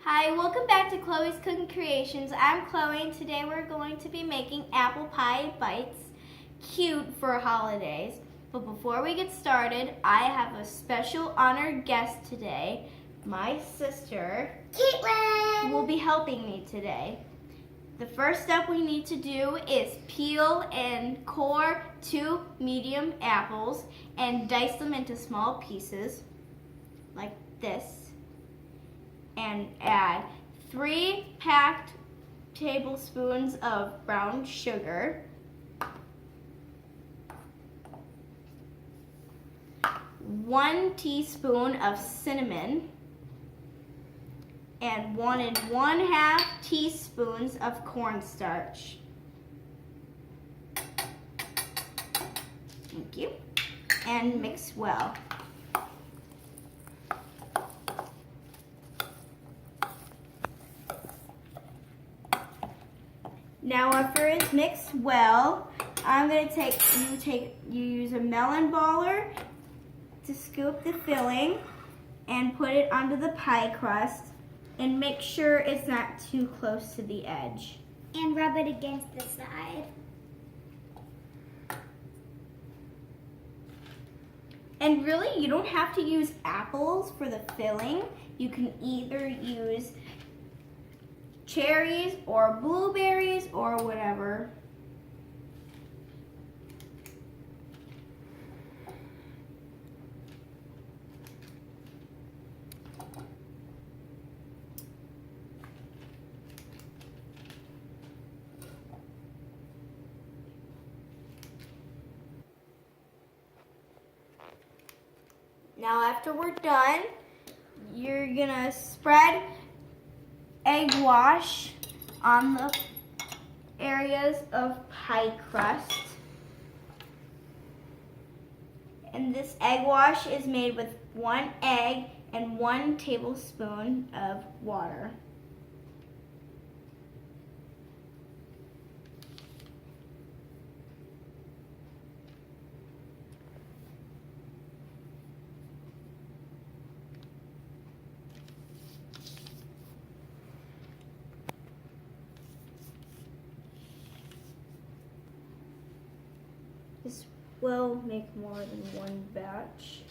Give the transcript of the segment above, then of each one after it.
Hi, welcome back to Chloe's Cooking Creations. I'm Chloe and today we're going to be making apple pie bites cute for holidays. But before we get started, I have a special honored guest today. My sister, Caitlin, will be helping me today. The first step we need to do is peel and core 2 medium apples and dice them into small pieces like this. And add 3 packed tablespoons of brown sugar, 1 teaspoon of cinnamon, and 1 1/2 teaspoons of cornstarch. Thank you. And mix well. Now after it's mixed well, I'm going to you use a melon baller to scoop the filling and put it onto the pie crust and make sure it's not too close to the edge. and rub it against the side. And really, you don't have to use apples for the filling. You can either use cherries or blueberries or whatever. Now after we're done, you're gonna spread egg wash on the areas of pie crust. And this egg wash is made with 1 egg and 1 tablespoon of water. This will make more than 1 batch.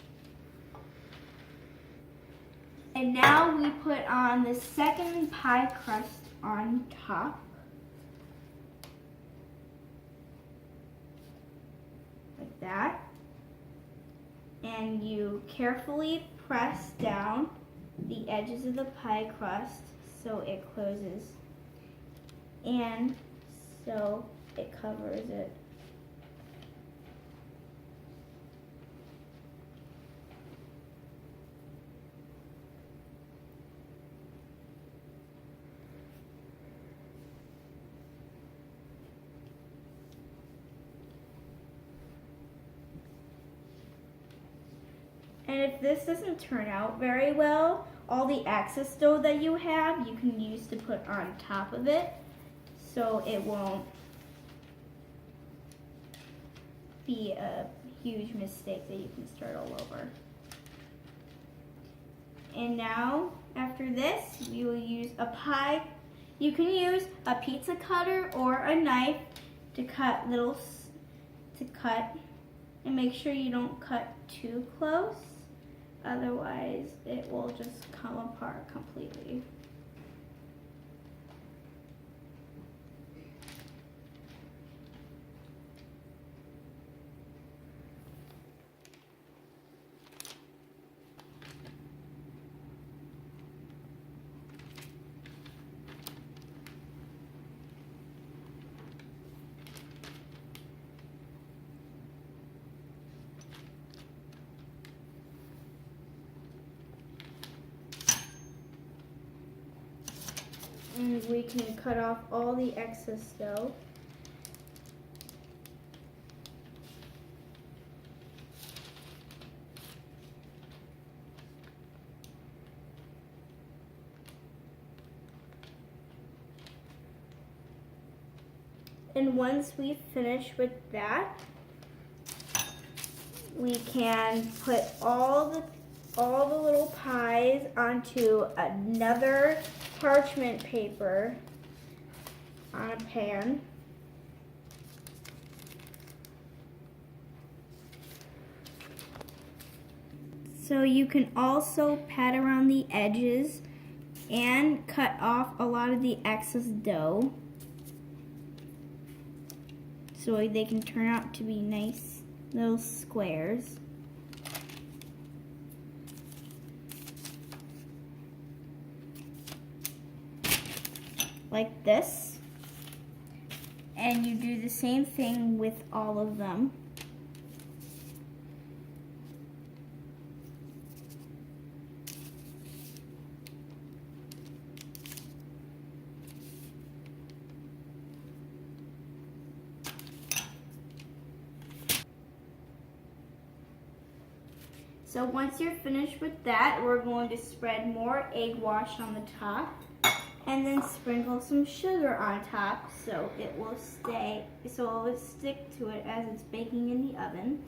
And now we put on the second pie crust on top. Like that. And you carefully press down the edges of the pie crust so it closes. And so it covers it. And if this doesn't turn out very well, all the excess dough that you have, you can use to put on top of it so it won't be a huge mistake that you can start all over. And now, after this, we will use a pie. You can use a pizza cutter or a knife to cut and make sure you don't cut too close. Otherwise, it will just come apart completely. And we can cut off all the excess dough. And once we finish with that, we can put all all the little pies onto another parchment paper on a pan. So you can also pat around the edges and cut off a lot of the excess dough so they can turn out to be nice little squares. Like this. And you do the same thing with all of them. So once you're finished with that, we're going to spread more egg wash on the top and then sprinkle some sugar on top so it will stick to it as it's baking in the oven.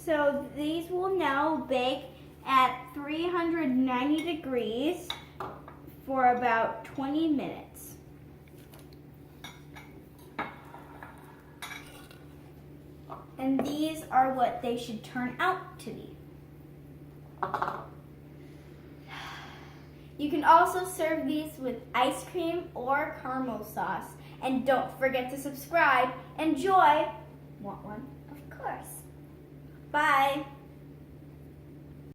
So these will now bake at 390 degrees for about 20 minutes. And these are what they should turn out to be. You can also serve these with ice cream or caramel sauce. And don't forget to subscribe. Enjoy! Want one? Of course. Bye.